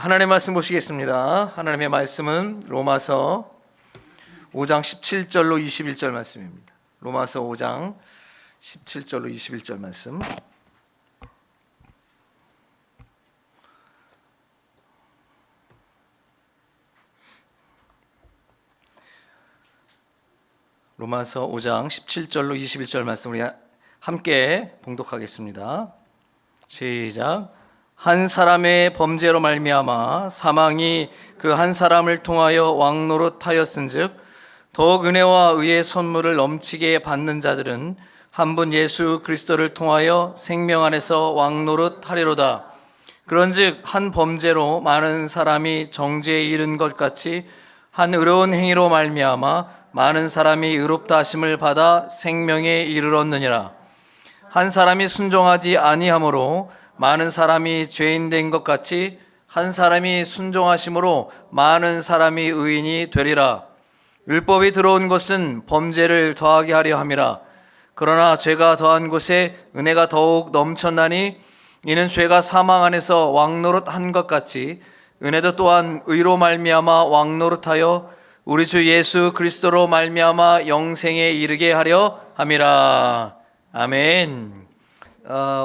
하나님의 말씀 보시겠습니다. 하나님의 말씀은 로마서 5장 17절로 21절 말씀입니다. 로마서 5장 17절로 21절 말씀. 로마서 5장 17절로 21절 말씀 우리 함께 봉독하겠습니다. 시작. 한 사람의 범죄로 말미암아 사망이 그 한 사람을 통하여 왕노릇하였은즉 더욱 은혜와 의의 선물을 넘치게 받는 자들은 한 분 예수 그리스도를 통하여 생명 안에서 왕노릇하리로다. 그런즉 한 범죄로 많은 사람이 정죄에 이른 것 같이 한 의로운 행위로 말미암아 많은 사람이 의롭다 하심을 받아 생명에 이르렀느니라. 한 사람이 순종하지 아니함으로 많은 사람이 죄인 된 것 같이 한 사람이 순종하심으로 많은 사람이 의인이 되리라. 율법이 들어온 것은 범죄를 더하게 하려 함이라. 그러나 죄가 더한 곳에 은혜가 더욱 넘쳤나니 이는 죄가 사망 안에서 왕노릇한 것 같이 은혜도 또한 의로 말미암아 왕노릇하여 우리 주 예수 그리스도로 말미암아 영생에 이르게 하려 함이라. 아멘.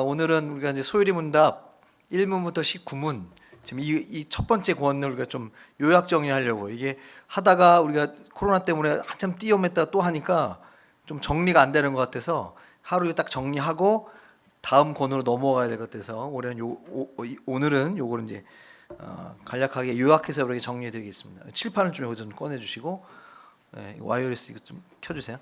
오늘은 우리가 이제 소요리 문답 1문부터 19문, 지금 이 첫 번째 권을 우리가 좀 요약 정리하려고. 이게 하다가 우리가 코로나 때문에 한참 띄엄했다가 또 하니까 좀 정리가 안 되는 것 같아서 하루에 딱 정리하고 다음 권으로 넘어가야 될 것 같아서 오늘은 요거를 이제 간략하게 요약해서 이렇게 정리해 드리겠습니다. 칠판을 좀 여기서 좀 꺼내 주시고, 와이어리스 이거 좀 켜 주세요.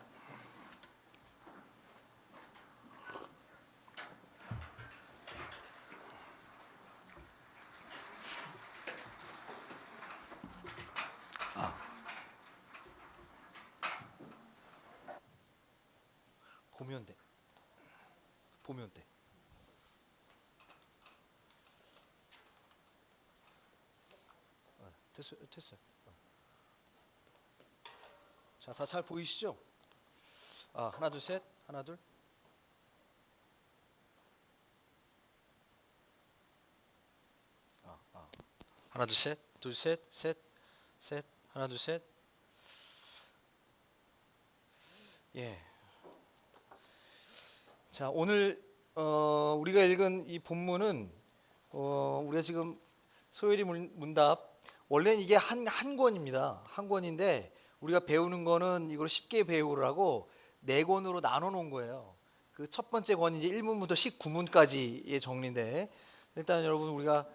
보면 돼. 보면 돼. 됐어요. 자, 다 잘 보이시죠? 하나 둘 셋, 하나 둘. 하나 둘 셋, 둘 셋, 셋, 하나 둘 셋. 예. 자, 오늘 우리가 읽은 이 본문은 우리가 지금 소요리 문답, 원래는 이게 한 권입니다. 한 권인데 우리가 배우는 거는 이걸 쉽게 배우라고 네 권으로 나눠 놓은 거예요. 그 첫 번째 권이 이제 1문부터 19문까지의 정리인데, 일단 여러분 우리가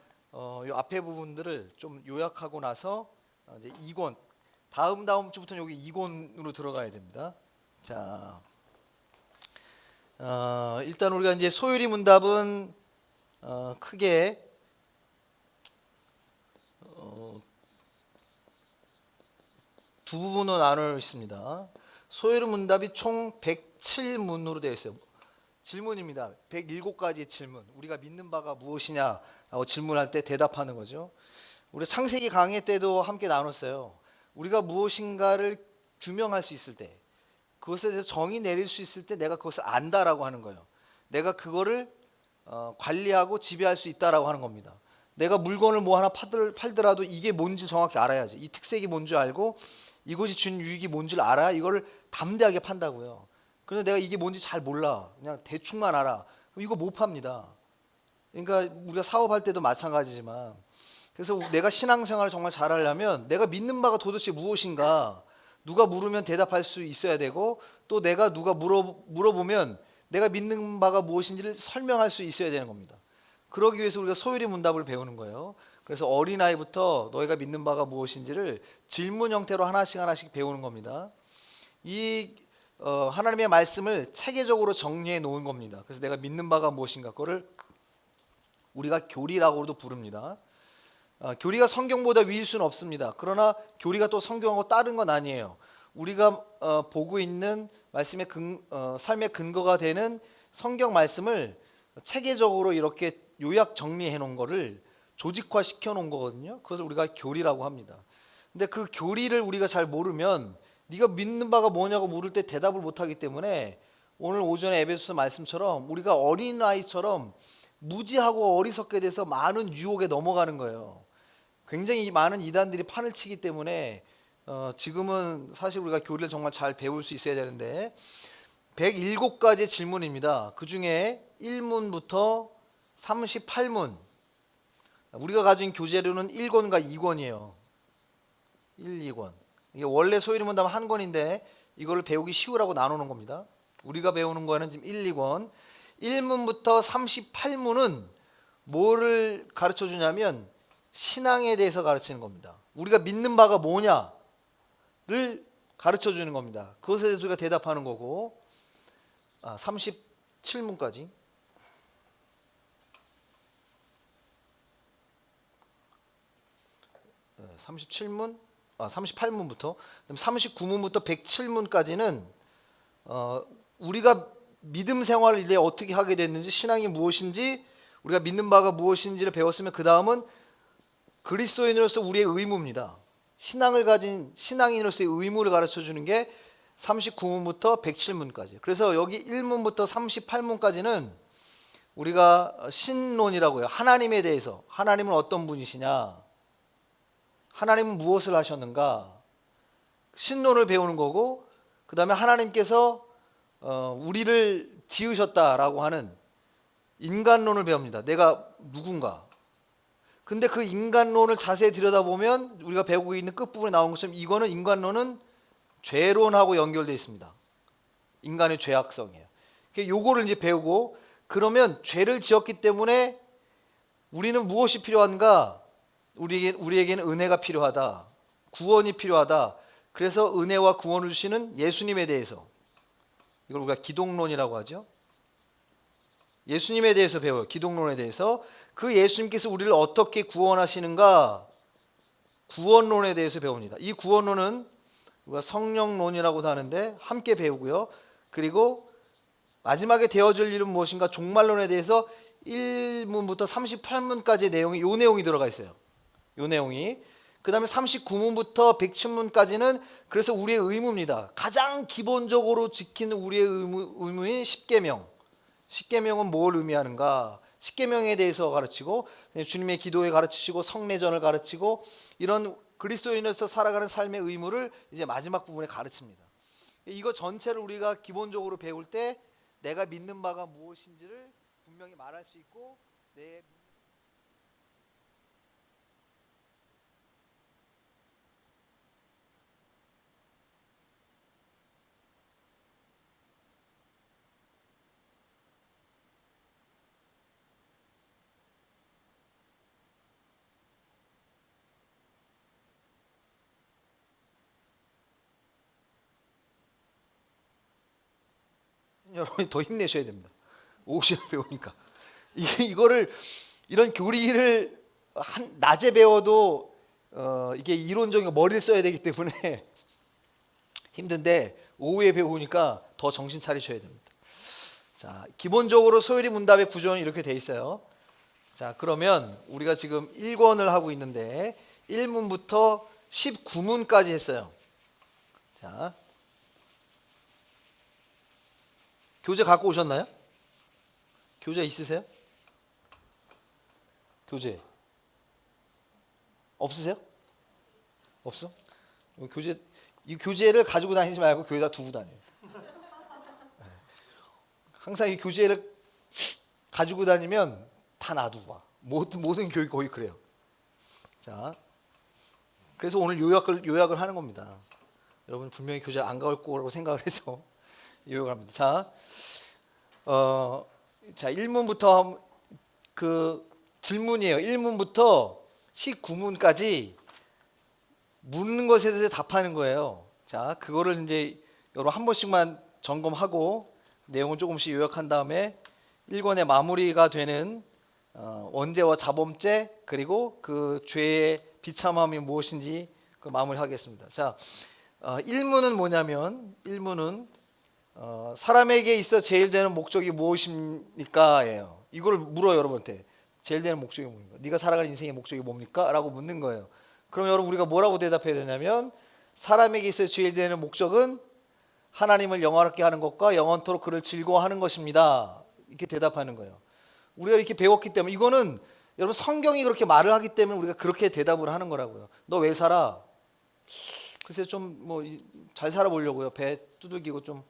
이 앞에 부분들을 좀 요약하고 나서 이제 2권, 다음 주부터는 여기 2권으로 들어가야 됩니다. 자, 일단 우리가 이제 소요리 문답은 크게 두 부분으로 나눠 있습니다. 소요리 문답이 총 107문으로 되어 있어요. 질문입니다. 107가지의 질문. 우리가 믿는 바가 무엇이냐라고 질문할 때 대답하는 거죠. 우리 창세기 강의 때도 함께 나눴어요. 우리가 무엇인가를 규명할 수 있을 때, 그것에 대해서 정의 내릴 수 있을 때 내가 그것을 안다라고 하는 거예요. 내가 그거를 관리하고 지배할 수 있다라고 하는 겁니다. 내가 물건을 뭐 하나 팔더라도 이게 뭔지 정확히 알아야지. 이 특색이 뭔지 알고 이것이 준 유익이 뭔지를 알아야 이거를 담대하게 판다고요. 그런데 내가 이게 뭔지 잘 몰라. 그냥 대충만 알아. 그럼 이거 못 팝니다. 그러니까 우리가 사업할 때도 마찬가지지만, 그래서 내가 신앙생활을 정말 잘하려면 내가 믿는 바가 도대체 무엇인가, 누가 물으면 대답할 수 있어야 되고, 또 내가 누가 물어보면 내가 믿는 바가 무엇인지를 설명할 수 있어야 되는 겁니다. 그러기 위해서 우리가 소요리 문답을 배우는 거예요. 그래서 어린아이부터 너희가 믿는 바가 무엇인지를 질문 형태로 하나씩 배우는 겁니다. 이 하나님의 말씀을 체계적으로 정리해 놓은 겁니다. 그래서 내가 믿는 바가 무엇인가 그거를 우리가 교리라고도 부릅니다. 교리가 성경보다 위일 수는 없습니다. 그러나 교리가 또 성경하고 다른 건 아니에요. 우리가 보고 있는 말씀의 삶의 근거가 되는 성경 말씀을 체계적으로 이렇게 요약 정리해 놓은 거를 조직화 시켜 놓은 거거든요. 그것을 우리가 교리라고 합니다. 근데 그 교리를 우리가 잘 모르면 네가 믿는 바가 뭐냐고 물을 때 대답을 못 하기 때문에 오늘 오전에 에베소서 말씀처럼 우리가 어린아이처럼 무지하고 어리석게 돼서 많은 유혹에 넘어가는 거예요. 굉장히 많은 이단들이 판을 치기 때문에 지금은 사실 우리가 교리를 정말 잘 배울 수 있어야 되는데 107가지의 질문입니다. 그 중에 1문부터 38문, 우리가 가진 교재로는 1권과 2권이에요. 1, 2권. 이게 원래 소위를 문답은 한 권인데 이거를 배우기 쉬우라고 나누는 겁니다. 우리가 배우는 거는 지금 1, 2권. 1문부터 38문은 뭐를 가르쳐 주냐면 신앙에 대해서 가르치는 겁니다. 우리가 믿는 바가 뭐냐를 가르쳐 주는 겁니다. 그것에 대해서 우리가 대답하는 거고. 37문까지. 37문, 38문부터 39문부터 107문까지는 우리가 믿음 생활을 이제 어떻게 하게 됐는지, 신앙이 무엇인지, 우리가 믿는 바가 무엇인지를 배웠으면 그 다음은 그리스도인으로서 우리의 의무입니다. 신앙을 가진 신앙인으로서의 의무를 가르쳐 주는 게 39문부터 107문까지. 그래서 여기 1문부터 38문까지는 우리가 신론이라고 해요. 하나님에 대해서, 하나님은 어떤 분이시냐, 하나님은 무엇을 하셨는가, 신론을 배우는 거고, 그 다음에 하나님께서 우리를 지으셨다라고 하는 인간론을 배웁니다. 내가 누군가. 근데 그 인간론을 자세히 들여다보면 우리가 배우고 있는 끝부분에 나온 것처럼 이거는 인간론은 죄론하고 연결되어 있습니다. 인간의 죄악성이에요. 요거를 이제 배우고, 그러면 죄를 지었기 때문에 우리는 무엇이 필요한가? 우리에게는 은혜가 필요하다. 구원이 필요하다. 그래서 은혜와 구원을 주시는 예수님에 대해서, 이걸 우리가 기독론이라고 하죠. 예수님에 대해서 배워요. 기독론에 대해서. 그 예수님께서 우리를 어떻게 구원하시는가, 구원론에 대해서 배웁니다. 이 구원론은 우리가 성령론이라고도 하는데 함께 배우고요. 그리고 마지막에 되어질 일은 무엇인가, 종말론에 대해서 1문부터 38문까지의 내용이, 요 내용이 들어가 있어요. 요 내용이. 그 다음에 39문부터 110문까지는 그래서 우리의 의무입니다. 가장 기본적으로 지키는 우리의 의무인 십계명. 십계명은 뭘 의미하는가? 십계명에 대해서 가르치고, 주님의 기도에 가르치시고, 성례전을 가르치고, 이런 그리스도인으로서 살아가는 삶의 의무를 이제 마지막 부분에 가르칩니다. 이거 전체를 우리가 기본적으로 배울 때 내가 믿는 바가 무엇인지를 분명히 말할 수 있고, 여러분이 더 힘내셔야 됩니다. 5시간 배우니까. 이거를, 이런 교리를 낮에 배워도 이게 이론적인 머리를 써야 되기 때문에 힘든데, 오후에 배우니까 더 정신 차리셔야 됩니다. 자, 기본적으로 소율이 문답의 구조는 이렇게 돼 있어요. 자, 그러면 우리가 지금 1권을 하고 있는데 1문부터 19문까지 했어요. 자, 교재 갖고 오셨나요? 교재 있으세요? 교재 없으세요? 없어? 이 교재를 가지고 다니지 말고 교회에다 두고 다녀요. 항상 이 교재를 가지고 다니면 다 놔두고 와. 모든 교회 거의 그래요. 자, 그래서 오늘 요약을 하는 겁니다. 여러분 분명히 교재 안 가올 거라고 생각을 해서 요약을 합니다. 자, 1문부터 그 질문이에요. 1문부터 19문까지 묻는 것에 대해서 답하는 거예요. 자, 그거를 이제 여러분 한 번씩만 점검하고 내용을 조금씩 요약한 다음에 1권의 마무리가 되는 원죄와 자범죄, 그리고 그 죄의 비참함이 무엇인지 그 마무리하겠습니다. 자, 1문은 뭐냐면 1문은 사람에게 있어 제일 되는 목적이 무엇입니까? 예요. 이걸 물어요, 여러분한테. 제일 되는 목적이 뭡니까? 네가 살아가는 인생의 목적이 뭡니까? 라고 묻는 거예요. 그럼 여러분 우리가 뭐라고 대답해야 되냐면, 사람에게 있어 제일 되는 목적은 하나님을 영화롭게 하는 것과 영원토록 그를 즐거워하는 것입니다. 이렇게 대답하는 거예요. 우리가 이렇게 배웠기 때문에, 이거는 여러분 성경이 그렇게 말을 하기 때문에 우리가 그렇게 대답을 하는 거라고요. 너 왜 살아? 글쎄 좀 뭐 잘 살아보려고요. 배 두들기고 좀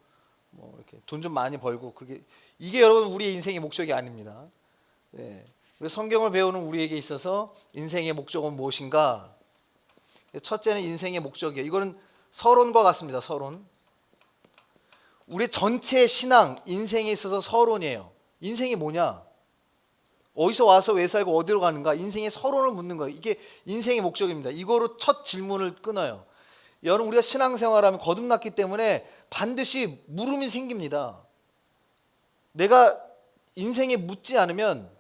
뭐 이렇게 돈 좀 많이 벌고 그게 이게 여러분 우리의 인생의 목적이 아닙니다. 네. 우리 성경을 배우는 우리에게 있어서 인생의 목적은 무엇인가? 첫째는 인생의 목적이에요. 이거는 서론과 같습니다. 서론. 우리 전체 신앙, 인생에 있어서 서론이에요. 인생이 뭐냐? 어디서 와서 왜 살고 어디로 가는가? 인생의 서론을 묻는 거예요. 이게 인생의 목적입니다. 이거로 첫 질문을 끊어요. 여러분 우리가 신앙생활하면 거듭났기 때문에 반드시 물음이 생깁니다. 내가 인생에 묻지 않으면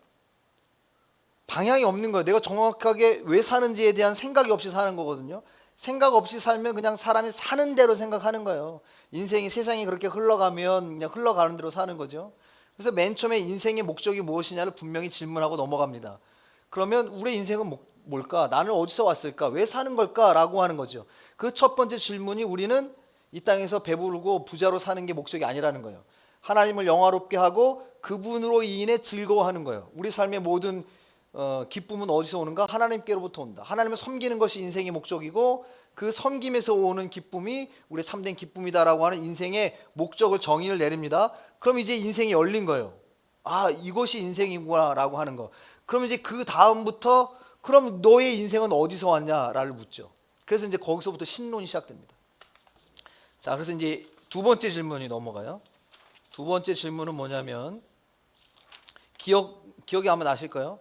방향이 없는 거예요. 내가 정확하게 왜 사는지에 대한 생각이 없이 사는 거거든요. 생각 없이 살면 그냥 사람이 사는 대로 생각하는 거예요. 인생이 세상이 그렇게 흘러가면 그냥 흘러가는 대로 사는 거죠. 그래서 맨 처음에 인생의 목적이 무엇이냐를 분명히 질문하고 넘어갑니다. 그러면 우리의 인생은 뭘까? 나는 어디서 왔을까? 왜 사는 걸까? 라고 하는 거죠. 그 첫 번째 질문이 우리는 이 땅에서 배부르고 부자로 사는 게 목적이 아니라는 거예요. 하나님을 영화롭게 하고 그분으로 인해 즐거워하는 거예요. 우리 삶의 모든 기쁨은 어디서 오는가? 하나님께로부터 온다. 하나님을 섬기는 것이 인생의 목적이고 그 섬김에서 오는 기쁨이 우리의 참된 기쁨이다라고 하는 인생의 목적을 정의를 내립니다. 그럼 이제 인생이 열린 거예요. 아, 이것이 인생이구나 라고 하는 거. 그럼 이제 그 다음부터 그럼 너의 인생은 어디서 왔냐를 묻죠. 그래서 이제 거기서부터 신론이 시작됩니다. 자, 그래서 이제 두 번째 질문이 넘어가요. 두 번째 질문은 뭐냐면 기억이 아마 나실까요?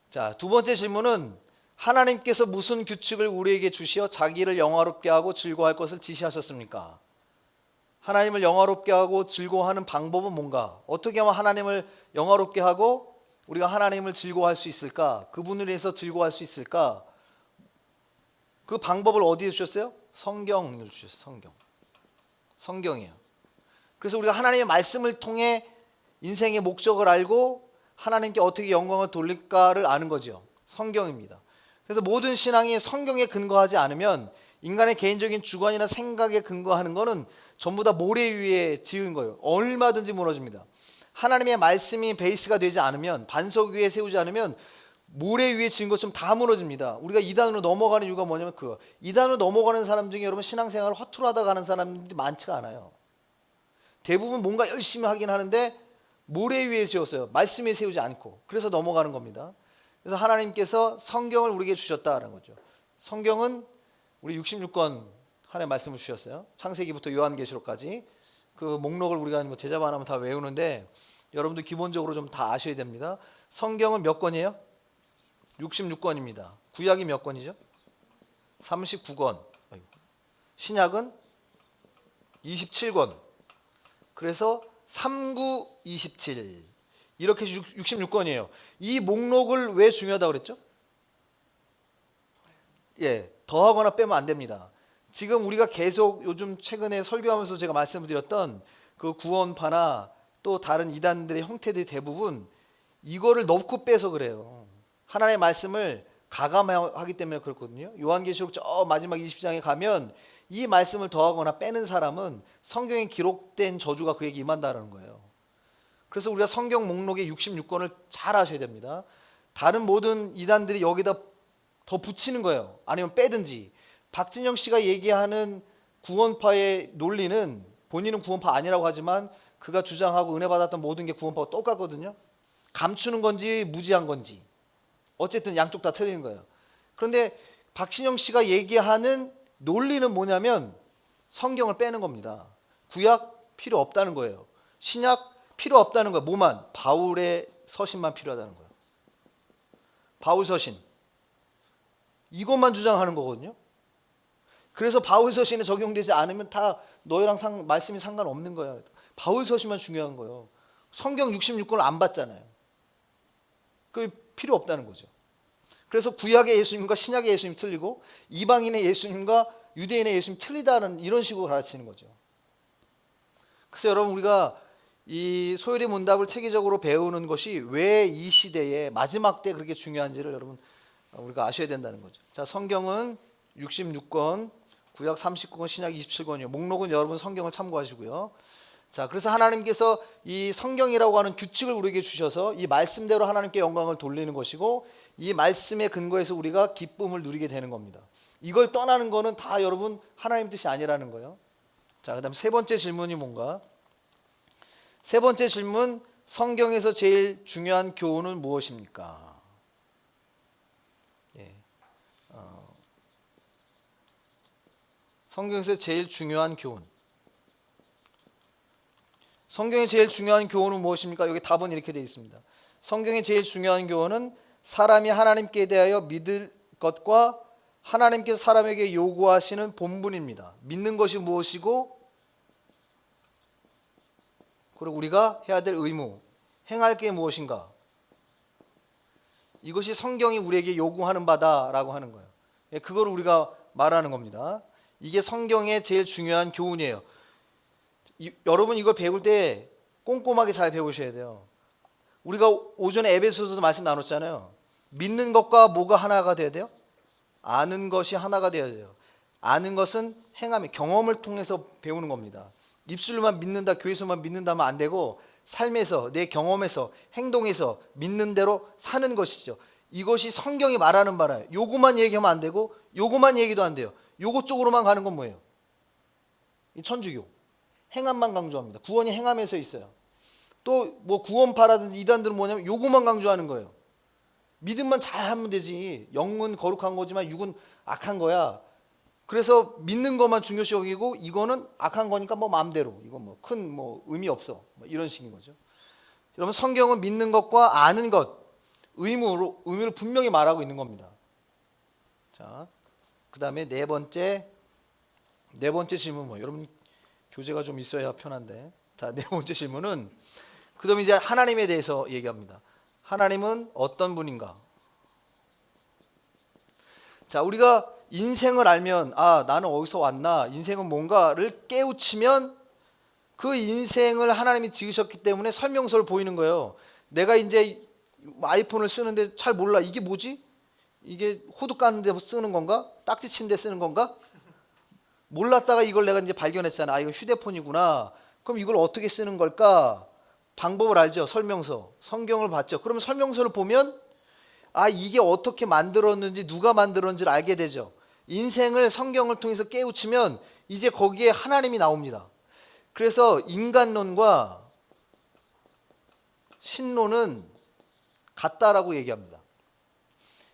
자, 두 번째 질문은 하나님께서 무슨 규칙을 우리에게 주시어 자기를 영화롭게 하고 즐거워할 것을 지시하셨습니까? 하나님을 영화롭게 하고 즐거워하는 방법은 뭔가? 어떻게 하면 하나님을 영화롭게 하고 우리가 하나님을 즐거워할 수 있을까? 그분을 위해서 즐거워할 수 있을까? 그 방법을 어디에 주셨어요? 성경을 주셨어요. 성경이에요. 그래서 우리가 하나님의 말씀을 통해 인생의 목적을 알고 하나님께 어떻게 영광을 돌릴까를 아는 거죠. 성경입니다. 그래서 모든 신앙이 성경에 근거하지 않으면 인간의 개인적인 주관이나 생각에 근거하는 거는 전부 다 모래 위에 지은 거예요. 얼마든지 무너집니다. 하나님의 말씀이 베이스가 되지 않으면, 반석 위에 세우지 않으면 모래 위에 지은 것처럼 다 무너집니다. 우리가 이단으로 넘어가는 이유가 뭐냐면 그거. 이단으로 넘어가는 사람 중에 여러분 신앙생활을 허투루 하다 가는 사람들이 많지가 않아요. 대부분 뭔가 열심히 하긴 하는데 모래 위에 세웠어요. 말씀에 세우지 않고. 그래서 넘어가는 겁니다. 그래서 하나님께서 성경을 우리에게 주셨다는 거죠. 성경은 우리 66권 하나의 말씀을 주셨어요. 창세기부터 요한계시록까지. 그 목록을 우리가 뭐 제자반 하면 다 외우는데 여러분들 기본적으로 좀 다 아셔야 됩니다. 성경은 몇 권이에요? 66권입니다. 구약이 몇 권이죠? 39권. 신약은 27권. 그래서 39, 27 이렇게 66권이에요. 이 목록을 왜 중요하다고 그랬죠? 예, 더하거나 빼면 안 됩니다. 지금 우리가 계속 요즘 최근에 설교하면서 제가 말씀을 드렸던 그 구원파나 또 다른 이단들의 형태들이 대부분 이거를 넣고 빼서 그래요. 하나님의 말씀을 가감하기 때문에 그렇거든요. 요한계시록 저 마지막 20장에 가면 이 말씀을 더하거나 빼는 사람은 성경에 기록된 저주가 그에게 임한다는 거예요. 그래서 우리가 성경 목록의 66권을 잘 아셔야 됩니다. 다른 모든 이단들이 여기다 더 붙이는 거예요. 아니면 빼든지. 박진영 씨가 얘기하는 구원파의 논리는 본인은 구원파 아니라고 하지만 그가 주장하고 은혜 받았던 모든 게 구원파와 똑같거든요. 감추는 건지 무지한 건지 어쨌든 양쪽 다 틀린 거예요. 그런데 박진영 씨가 얘기하는 논리는 뭐냐면 성경을 빼는 겁니다. 구약 필요 없다는 거예요. 신약 필요 없다는 거예요. 뭐만? 바울의 서신만 필요하다는 거예요. 바울 서신. 이것만 주장하는 거거든요. 그래서 바울 서신에 적용되지 않으면 다 너희랑 말씀이 상관없는 거예요. 바울 서신만 중요한 거예요. 성경 66권을 안 받잖아요. 그 필요 없다는 거죠. 그래서 구약의 예수님과 신약의 예수님 틀리고 이방인의 예수님과 유대인의 예수님 틀리다는 이런 식으로 가르치는 거죠. 그래서 여러분 우리가 이 소율의 문답을 체계적으로 배우는 것이 왜 이 시대에 마지막 때 그렇게 중요한지를 여러분 우리가 아셔야 된다는 거죠. 자, 성경은 66권, 구약 39권, 신약 27권이요. 목록은 여러분 성경을 참고하시고요. 자, 그래서 하나님께서 이 성경이라고 하는 규칙을 우리에게 주셔서 이 말씀대로 하나님께 영광을 돌리는 것이고, 이 말씀의 근거에서 우리가 기쁨을 누리게 되는 겁니다. 이걸 떠나는 거는 다 여러분 하나님 뜻이 아니라는 거예요. 자, 그다음 세 번째 질문이 뭔가? 세 번째 질문, 성경에서 제일 중요한 교훈은 무엇입니까? 예. 성경에서 제일 중요한 교훈. 성경의 제일 중요한 교훈은 무엇입니까? 여기 답은 이렇게 되어 있습니다. 성경의 제일 중요한 교훈은 사람이 하나님께 대하여 믿을 것과 하나님께서 사람에게 요구하시는 본분입니다. 믿는 것이 무엇이고, 그리고 우리가 해야 될 의무, 행할 게 무엇인가. 이것이 성경이 우리에게 요구하는 바다라고 하는 거예요. 그걸 우리가 말하는 겁니다. 이게 성경의 제일 중요한 교훈이에요. 여러분 이거 배울 때 꼼꼼하게 잘 배우셔야 돼요. 우리가 오전에 에베소서도 말씀 나눴잖아요. 믿는 것과 뭐가 하나가 돼야 돼요? 아는 것이 하나가 돼야 돼요. 아는 것은 행함이, 경험을 통해서 배우는 겁니다. 입술로만 믿는다, 교회에서만 믿는다면 안 되고, 삶에서, 내 경험에서, 행동에서 믿는 대로 사는 것이죠. 이것이 성경이 말하는 바라요. 요거만 얘기하면 안 되고, 요거만 얘기도 안 돼요. 요거 쪽으로만 가는 건 뭐예요? 이 천주교. 행함만 강조합니다. 구원이 행함에서 있어요. 또 뭐 구원파라든지 이단들은 뭐냐면 요거만 강조하는 거예요. 믿음만 잘하면 되지. 영은 거룩한 거지만 육은 악한 거야. 그래서 믿는 것만 중요시 여기고, 이거는 악한 거니까 뭐 마음대로, 이거 뭐 큰 뭐 의미 없어, 뭐 이런 식인 거죠. 여러분 성경은 믿는 것과 아는 것, 의무를 분명히 말하고 있는 겁니다. 자, 그다음에 네 번째 질문 뭐 여러분 교재가 좀 있어야 편한데. 자, 네 번째 질문은, 그다음에 이제 하나님에 대해서 얘기합니다. 하나님은 어떤 분인가? 자, 우리가 인생을 알면, 아, 나는 어디서 왔나? 인생은 뭔가를 깨우치면 그 인생을 하나님이 지으셨기 때문에 설명서를 보이는 거예요. 내가 이제 아이폰을 쓰는데 잘 몰라. 이게 뭐지? 이게 호두 까는 데 쓰는 건가? 딱지 치는 데 쓰는 건가? 몰랐다가 이걸 내가 이제 발견했잖아. 아, 이거 휴대폰이구나. 그럼 이걸 어떻게 쓰는 걸까? 방법을 알죠. 설명서. 성경을 봤죠. 그러면 설명서를 보면, 아, 이게 어떻게 만들었는지, 누가 만들었는지를 알게 되죠. 인생을 성경을 통해서 깨우치면 이제 거기에 하나님이 나옵니다. 그래서 인간론과 신론은 같다라고 얘기합니다.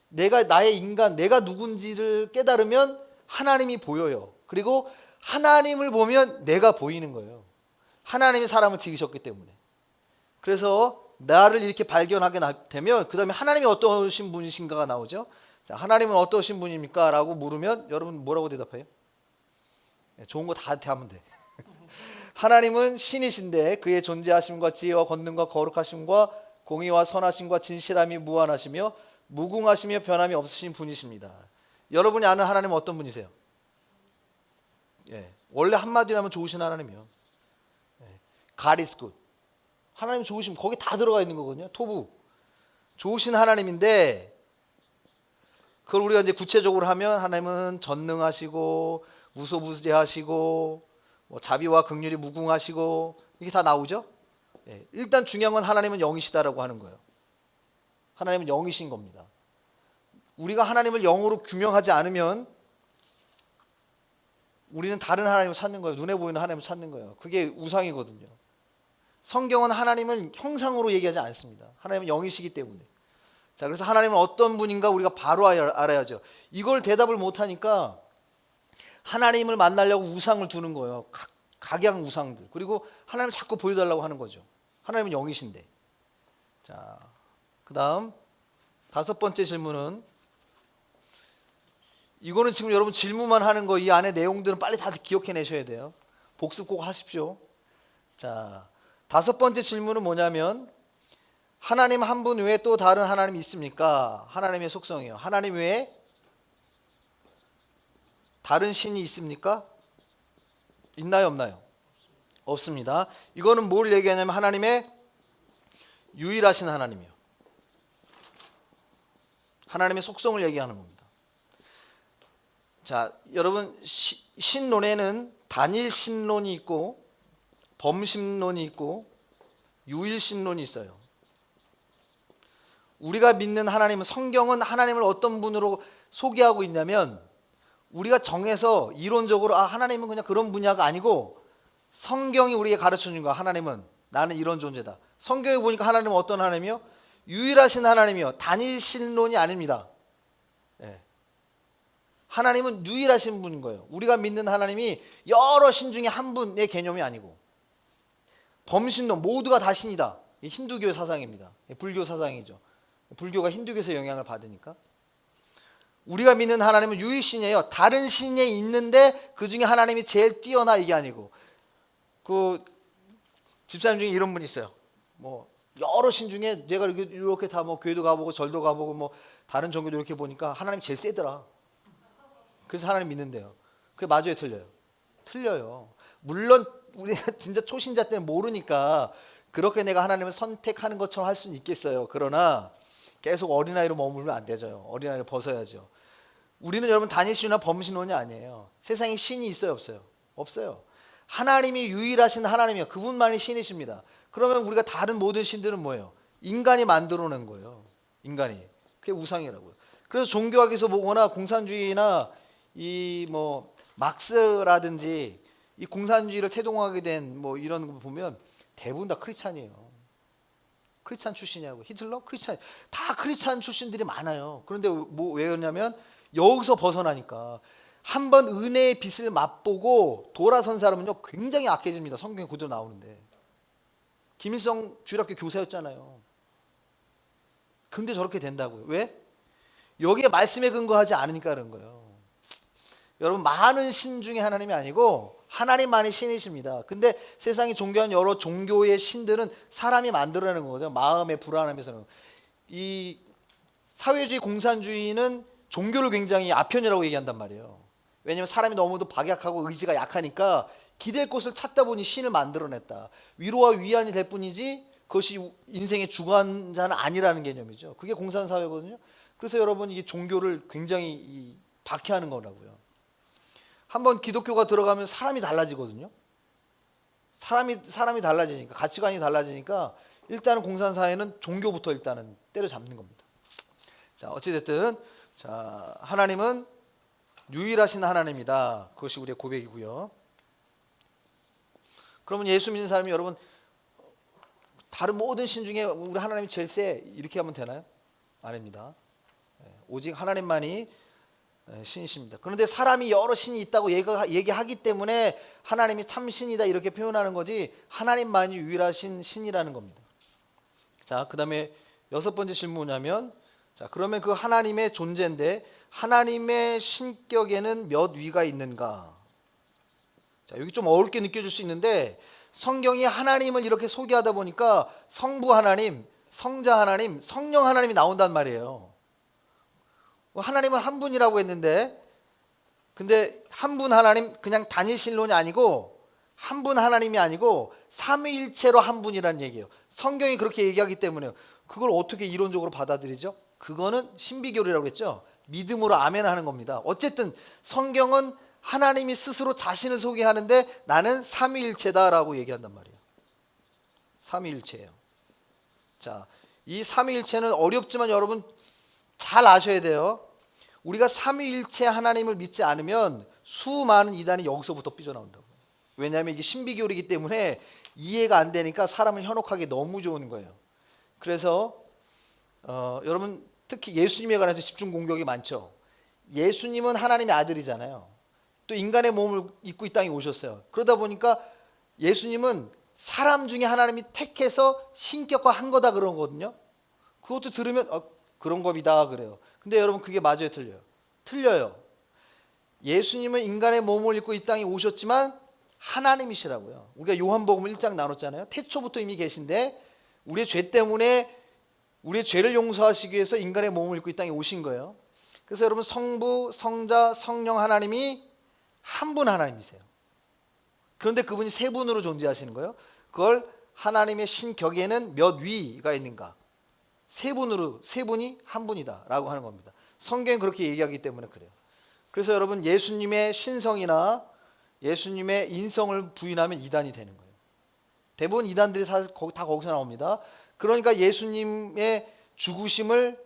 내가 나의 인간, 내가 누군지를 깨달으면 하나님이 보여요. 그리고 하나님을 보면 내가 보이는 거예요. 하나님이 사람을 지으셨기 때문에. 그래서 나를 이렇게 발견하게 되면 그 다음에 하나님이 어떠신 분이신가가 나오죠. 자, 하나님은 어떠신 분입니까? 라고 물으면 여러분 뭐라고 대답해요? 좋은 거 다 하면 돼. 하나님은 신이신데 그의 존재하심과 지혜와 권능과 거룩하심과 공의와 선하심과 진실함이 무한하시며 무궁하시며 변함이 없으신 분이십니다. 여러분이 아는 하나님은 어떤 분이세요? 예, 원래 한마디로 하면 좋으신 하나님이요. God is good. 하나님 좋으심, 거기 다 들어가 있는 거거든요. 토부. 좋으신 하나님인데, 그걸 우리가 이제 구체적으로 하면 하나님은 전능하시고 무소부재하시고 뭐 자비와 긍휼이 무궁하시고 이게 다 나오죠. 예, 일단 중요한 건 하나님은 영이시다라고 하는 거예요. 하나님은 영이신 겁니다. 우리가 하나님을 영으로 규명하지 않으면 우리는 다른 하나님을 찾는 거예요. 눈에 보이는 하나님을 찾는 거예요. 그게 우상이거든요. 성경은 하나님을 형상으로 얘기하지 않습니다. 하나님은 영이시기 때문에. 자, 그래서 하나님은 어떤 분인가 우리가 바로 알아야죠. 이걸 대답을 못하니까 하나님을 만나려고 우상을 두는 거예요. 각양 우상들. 그리고 하나님을 자꾸 보여달라고 하는 거죠. 하나님은 영이신데. 자, 그 다음 다섯 번째 질문은, 이거는 지금 여러분 질문만 하는 거, 이 안에 내용들은 빨리 다 기억해내셔야 돼요. 복습 꼭 하십시오. 자, 다섯 번째 질문은 뭐냐면, 하나님 한 분 외에 또 다른 하나님이 있습니까? 하나님의 속성이에요. 하나님 외에 다른 신이 있습니까? 있나요, 없나요? 없습니다. 이거는 뭘 얘기하냐면 하나님의 유일하신 하나님이요. 하나님의 속성을 얘기하는 겁니다. 자, 여러분 신론에는 단일 신론이 있고 범신론이 있고 유일신론이 있어요. 우리가 믿는 하나님은, 성경은 하나님을 어떤 분으로 소개하고 있냐면, 우리가 정해서 이론적으로 하나님은 그냥 그런 분야가 아니고, 성경이 우리에게 가르쳐준 거야. 하나님은 나는 이런 존재다. 성경에 보니까 하나님은 어떤 하나님이요? 유일하신 하나님이요, 단일신론이 아닙니다. 예. 하나님은 유일하신 분인 거예요. 우리가 믿는 하나님이 여러 신 중에 한 분의 개념이 아니고, 범신론, 모두가 다 신이다. 힌두교 사상입니다. 불교 사상이죠. 불교가 힌두교에서 영향을 받으니까. 우리가 믿는 하나님은 유일신이에요. 다른 신이 있는데 그 중에 하나님이 제일 뛰어나, 이게 아니고. 그 집사님 중에 이런 분 있어요. 뭐 여러 신 중에 내가 이렇게 다 뭐 교회도 가보고 절도 가보고 뭐 다른 종교도 이렇게 보니까 하나님 제일 세더라. 그래서 하나님 믿는데요. 그게 맞아요, 틀려요? 틀려요. 물론 우리가 진짜 초신자 때는 모르니까 그렇게 내가 하나님을 선택하는 것처럼 할 수는 있겠어요. 그러나 계속 어린아이로 머물면 안 되죠. 어린아이를 벗어야죠. 우리는 여러분 단일신이나 범신론이 아니에요. 세상에 신이 있어요, 없어요? 없어요. 하나님이 유일하신 하나님이에요. 그분만이 신이십니다. 그러면 우리가 다른 모든 신들은 뭐예요? 인간이 만들어낸 거예요. 인간이. 그게 우상이라고요. 그래서 종교학에서 보거나 공산주의나 이 뭐 막스라든지 이 공산주의를 태동하게 된 뭐 이런 거 보면 대부분 다 크리스찬이에요. 크리스찬 출신이라고. 히틀러? 크리스찬. 다 크리스찬 출신들이 많아요. 그런데 뭐 왜 그러냐면 여기서 벗어나니까. 한번 은혜의 빛을 맛보고 돌아선 사람은요 굉장히 악해집니다. 성경에 그대로 나오는데. 김일성 주일학교 교사였잖아요. 근데 저렇게 된다고요. 왜? 여기에 말씀에 근거하지 않으니까 그런 거예요. 여러분, 많은 신 중에 하나님이 아니고 하나님만이 신이십니다. 근데 세상이 존경하는 여러 종교의 신들은 사람이 만들어내는 거죠. 마음의 불안함에서는. 이 사회주의 공산주의는 종교를 굉장히 아편이라고 얘기한단 말이에요. 왜냐하면 사람이 너무도 박약하고 의지가 약하니까 기댈 곳을 찾다 보니 신을 만들어냈다. 위로와 위안이 될 뿐이지 그것이 인생의 주관자는 아니라는 개념이죠. 그게 공산사회거든요. 그래서 여러분, 이게 종교를 굉장히 박해하는 거라고요. 한번 기독교가 들어가면 사람이 달라지거든요. 사람이 달라지니까, 가치관이 달라지니까 일단은 공산사회는 종교부터 일단은 때려잡는 겁니다. 자, 어찌됐든 자, 하나님은 유일하신 하나님이다. 그것이 우리의 고백이고요. 그러면 예수 믿는 사람이 여러분 다른 모든 신 중에 우리 하나님이 제일 세, 이렇게 하면 되나요? 아닙니다. 오직 하나님만이 신이십니다. 그런데 사람이 여러 신이 있다고 얘기하기 때문에 하나님이 참 신이다 이렇게 표현하는 거지, 하나님만이 유일하신 신이라는 겁니다. 자, 그 다음에 6번째 질문은 뭐냐면, 자, 그러면 그 하나님의 존재인데 하나님의 신격에는 몇 위가 있는가? 자, 여기 좀 어렵게 느껴질 수 있는데 성경이 하나님을 이렇게 소개하다 보니까 성부 하나님, 성자 하나님, 성령 하나님이 나온단 말이에요. 하나님은 한 분이라고 했는데, 근데 한 분 하나님, 그냥 단일신론이 아니고 한 분 하나님이 아니고 삼위일체로 한 분이라는 얘기예요. 성경이 그렇게 얘기하기 때문에 그걸 어떻게 이론적으로 받아들이죠? 그거는 신비교리라고 했죠. 믿음으로 아멘 하는 겁니다. 어쨌든 성경은 하나님이 스스로 자신을 소개하는데 나는 삼위일체다라고 얘기한단 말이에요. 삼위일체예요. 자, 이 삼위일체는 어렵지만 여러분 잘 아셔야 돼요. 우리가 삼위일체 하나님을 믿지 않으면 수많은 이단이 여기서부터 삐져나온다고. 왜냐하면 이게 신비교리이기 때문에 이해가 안 되니까 사람을 현혹하기 너무 좋은 거예요. 그래서 여러분 특히 예수님에 관해서 집중 공격이 많죠. 예수님은 하나님의 아들이잖아요. 또 인간의 몸을 입고 이 땅에 오셨어요. 그러다 보니까 예수님은 사람 중에 하나님이 택해서 신격화한 거다 그런 거거든요. 그것도 들으면 그런 겁이다 그래요. 근데 여러분 그게 맞아요, 틀려요? 틀려요. 예수님은 인간의 몸을 입고 이 땅에 오셨지만 하나님이시라고요. 우리가 요한복음 1장 나눴잖아요. 태초부터 이미 계신데 우리의 죄 때문에 우리의 죄를 용서하시기 위해서 인간의 몸을 입고 이 땅에 오신 거예요. 그래서 여러분 성부, 성자, 성령 하나님이 한 분 하나님이세요. 그런데 그분이 세 분으로 존재하시는 거예요. 그걸 하나님의 신격에는 몇 위가 있는가? 세 분이 한 분이다라고 하는 겁니다. 성경이 그렇게 얘기하기 때문에 그래요. 그래서 여러분 예수님의 신성이나 예수님의 인성을 부인하면 이단이 되는 거예요. 대부분 이단들이 다 거기서 나옵니다. 그러니까 예수님의 죽으심을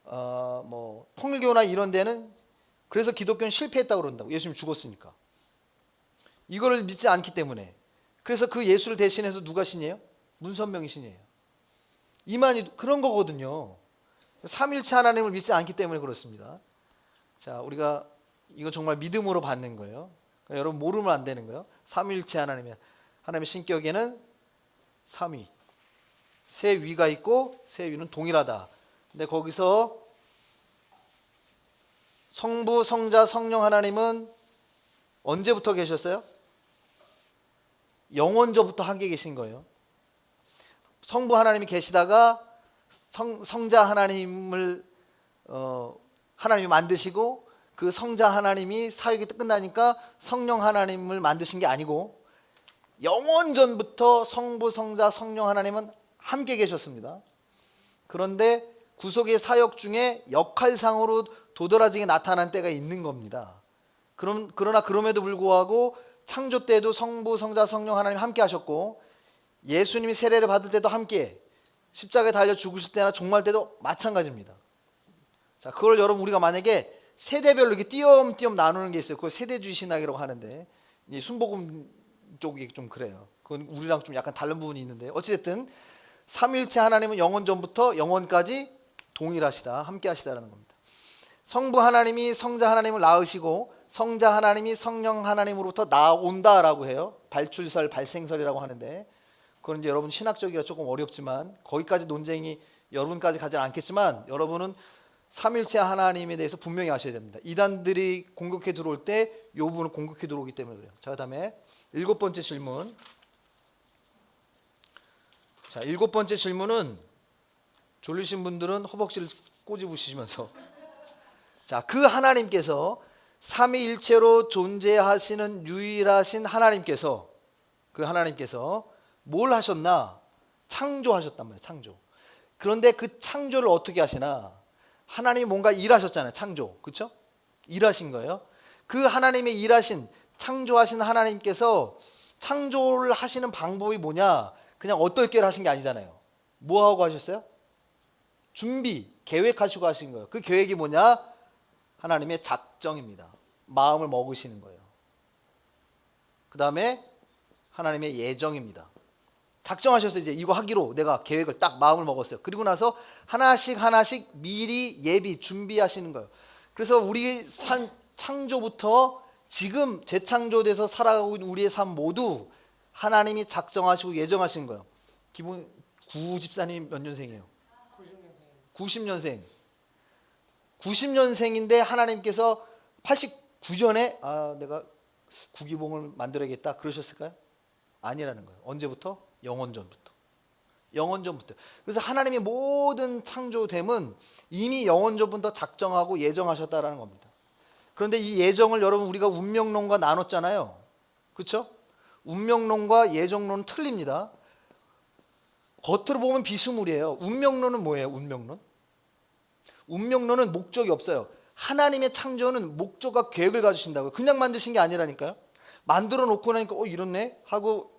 뭐 통일교나 이런 데는 그래서 기독교는 실패했다고 그런다고. 예수님 죽었으니까. 이거를 믿지 않기 때문에. 그래서 그 예수를 대신해서 누가 신이에요? 문선명이 신이에요. 이만희 그런 거거든요. 삼일체 하나님을 믿지 않기 때문에 그렇습니다. 자, 우리가 이거 정말 믿음으로 받는 거예요. 그러니까 여러분 모르면 안 되는 거예요. 삼일체 하나님의 신격에는 삼위, 세 위가 있고 세 위는 동일하다. 근데 거기서 성부, 성자, 성령 하나님은 언제부터 계셨어요? 영원전부터 함께 계신 거예요. 성부 하나님이 계시다가 성자 하나님을 하나님이 만드시고 그 성자 하나님이 사역이 끝나니까 성령 하나님을 만드신 게 아니고 영원전부터 성부, 성자, 성령 하나님은 함께 계셨습니다. 그런데 구속의 사역 중에 역할상으로 도드라지게 나타난 때가 있는 겁니다. 그러나 그럼에도 불구하고 창조 때도 성부, 성자, 성령 하나님 함께 하셨고 예수님이 세례를 받을 때도 함께 십자가에 달려 죽으실 때나 종말 때도 마찬가지입니다. 자, 그걸 여러분 우리가 만약에 세대별로 이렇게 띄엄띄엄 나누는 게 있어요. 그걸 세대주의 신학이라고 하는데 이 순복음 쪽이 좀 그래요. 그건 우리랑 좀 약간 다른 부분이 있는데 어찌됐든 삼일체 하나님은 영원 전부터 영원까지 동일하시다, 함께 하시다라는 겁니다. 성부 하나님이 성자 하나님을 낳으시고 성자 하나님이 성령 하나님으로부터 나온다라고 해요. 발출설, 발생설이라고 하는데 그건 이제 여러분 신학적이라 조금 어렵지만 거기까지 논쟁이 여러분까지 가지 않겠지만 여러분은 삼일체 하나님에 대해서 분명히 아셔야 됩니다. 이단들이 공격해 들어올 때 이 부분은 공격해 들어오기 때문에 그래요. 자, 그다음에 7번째 질문. 자, 7번째 질문은 졸리신 분들은 허벅지를 꼬집으시면서 자, 그 하나님께서 삼위일체로 존재하시는 유일하신 하나님께서 그 하나님께서 뭘 하셨나? 창조하셨단 말이에요. 창조. 그런데 그 창조를 어떻게 하시나? 하나님이 뭔가 일하셨잖아요. 창조. 그렇죠? 일하신 거예요. 그 하나님의 일하신 창조하신 하나님께서 창조를 하시는 방법이 뭐냐? 그냥 어떨게를 하신 게 아니잖아요. 뭐 하고 하셨어요? 준비, 계획하시고 하신 거예요. 그 계획이 뭐냐? 하나님의 작정입니다. 마음을 먹으시는 거예요. 그 다음에 하나님의 예정입니다. 작정하셔서 이제 이거 하기로 내가 계획을 딱 마음을 먹었어요. 그리고 나서 하나씩 하나씩 미리 예비 준비하시는 거예요. 그래서 우리 창조부터 지금 재창조돼서 살아가고 있는 우리의 삶 모두 하나님이 작정하시고 예정하신 거예요. 기본 구집사님 몇 년생이에요? 90년생. 90년생인데 하나님께서 89년에 내가 구기봉을 만들어야겠다 그러셨을까요? 아니라는 거예요. 언제부터? 영원전부터. 영원전부터. 그래서 하나님의 모든 창조됨은 이미 영원전부터 작정하고 예정하셨다라는 겁니다. 그런데 이 예정을 여러분 우리가 운명론과 나눴잖아요. 그렇죠? 운명론과 예정론은 틀립니다. 겉으로 보면 비스무리해요. 운명론은 뭐예요? 운명론? 운명론은 목적이 없어요. 하나님의 창조는 목적과 계획을 가지신다고요. 그냥 만드신 게 아니라니까요. 만들어 놓고 나니까 이렇네 하고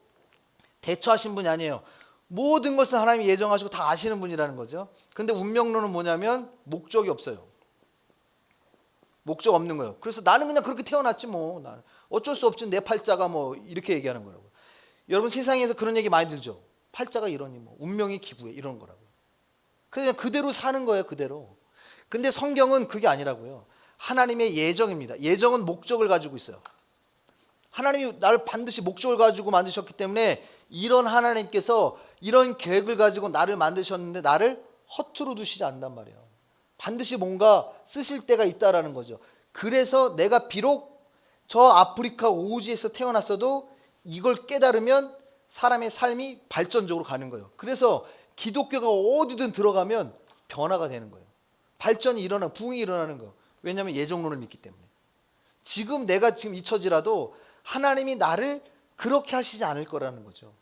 대처하신 분이 아니에요. 모든 것은 하나님이 예정하시고 다 아시는 분이라는 거죠. 그런데 운명론은 뭐냐면 목적이 없어요. 목적 없는 거예요. 그래서 나는 그냥 그렇게 태어났지 뭐. 나는 어쩔 수 없지 내 팔자가 뭐 이렇게 얘기하는 거라고요. 여러분 세상에서 그런 얘기 많이 들죠. 팔자가 이러니 뭐 운명이 기구해 이런 거라고요. 그냥 그대로 사는 거예요. 그대로. 근데 성경은 그게 아니라고요. 하나님의 예정입니다. 예정은 목적을 가지고 있어요. 하나님이 나를 반드시 목적을 가지고 만드셨기 때문에 이런 하나님께서 이런 계획을 가지고 나를 만드셨는데 나를 허투루 두시지 않는단 말이에요. 반드시 뭔가 쓰실 때가 있다라는 거죠. 그래서 내가 비록 저 아프리카 오지에서 태어났어도 이걸 깨달으면 사람의 삶이 발전적으로 가는 거예요. 그래서 기독교가 어디든 들어가면 변화가 되는 거예요. 발전이 일어나고 부흥이 일어나는 거예요. 왜냐하면 예정론을 믿기 때문에. 지금 내가 지금 잊혀지라도 하나님이 나를 그렇게 하시지 않을 거라는 거죠.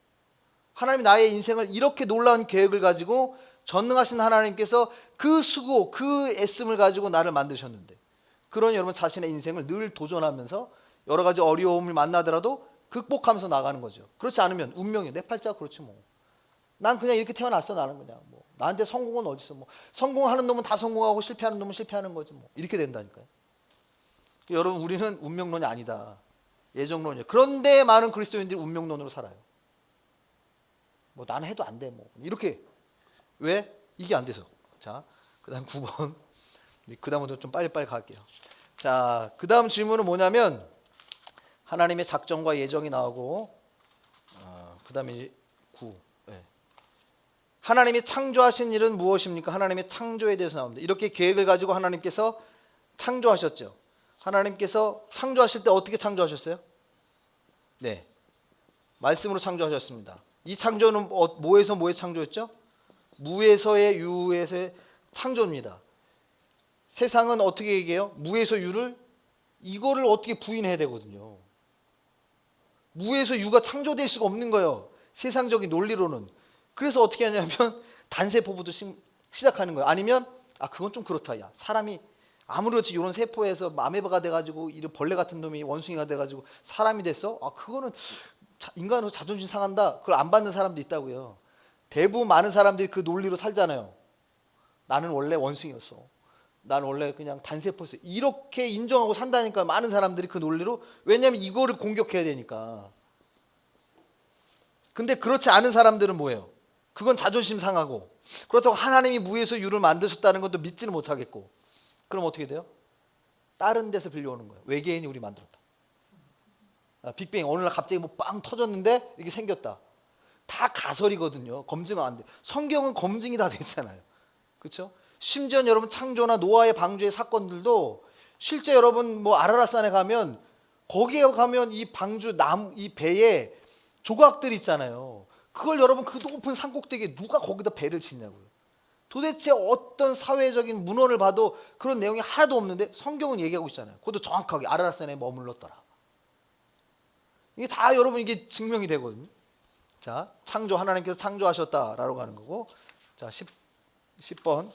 하나님이 나의 인생을 이렇게 놀라운 계획을 가지고 전능하신 하나님께서 그 수고, 그 애씀을 가지고 나를 만드셨는데 그러니 여러분 자신의 인생을 늘 도전하면서 여러 가지 어려움을 만나더라도 극복하면서 나가는 거죠. 그렇지 않으면 운명이 내 팔자가 그렇지 뭐. 난 그냥 이렇게 태어났어. 나는 그냥 뭐 나한테 성공은 어디 있어. 뭐 성공하는 놈은 다 성공하고 실패하는 놈은 실패하는 거지 뭐. 이렇게 된다니까요. 여러분 우리는 운명론이 아니다. 예정론이에요. 그런데 많은 그리스도인들이 운명론으로 살아요. 뭐 나는 해도 안 돼. 뭐 이렇게. 왜? 이게 안 돼서. 자, 그다음 9번. 그다음부터 좀 빨리빨리 갈게요. 자, 그다음 질문은 뭐냐면 하나님의 작정과 예정이 나오고 그다음에 9. 네. 하나님이 창조하신 일은 무엇입니까? 하나님의 창조에 대해서 나옵니다. 이렇게 계획을 가지고 하나님께서 창조하셨죠. 하나님께서 창조하실 때 어떻게 창조하셨어요? 네, 말씀으로 창조하셨습니다. 이 창조는 뭐에서 뭐에 창조했죠? 무에서의 유에서의 창조입니다. 세상은 어떻게 얘기해요? 무에서 유를 이거를 어떻게 부인해야 되거든요. 무에서 유가 창조될 수가 없는 거예요. 세상적인 논리로는. 그래서 어떻게 하냐면 단세포부터 시작하는 거예요. 아니면 그건 좀 그렇다. 야, 사람이 아무렇지 이런 세포에서 아메바가 돼가지고 이런 벌레 같은 놈이 원숭이가 돼가지고 사람이 됐어? 그거는 인간으로 자존심 상한다. 그걸 안 받는 사람도 있다고요. 대부분 많은 사람들이 그 논리로 살잖아요. 나는 원래 원숭이였어. 나는 원래 그냥 단세포였어. 이렇게 인정하고 산다니까 많은 사람들이 그 논리로. 왜냐하면 이거를 공격해야 되니까. 근데 그렇지 않은 사람들은 뭐예요? 그건 자존심 상하고 그렇다고 하나님이 무에서 유를 만드셨다는 것도 믿지는 못하겠고 그럼 어떻게 돼요? 다른 데서 빌려오는 거예요. 외계인이 우리 만들었다. 빅뱅 어느 날 갑자기 뭐 빵 터졌는데 이게 생겼다. 다 가설이거든요. 검증은 안 돼. 성경은 검증이 다 되잖아요. 그렇죠? 심지어 여러분 창조나 노아의 방주의 사건들도 실제 여러분 뭐 아라라산에 가면 거기에 가면 이 방주 이 배에 조각들이 있잖아요. 그걸 여러분 그 높은 산꼭대기에 누가 거기다 배를 짓냐고요. 도대체 어떤 사회적인 문헌을 봐도 그런 내용이 하나도 없는데 성경은 얘기하고 있잖아요. 그것도 정확하게 아라라산에 머물렀더라. 이게 다 여러분 이게 증명이 되거든요. 자, 창조 하나님께서 창조하셨다라고 하는 거고. 자, 10번.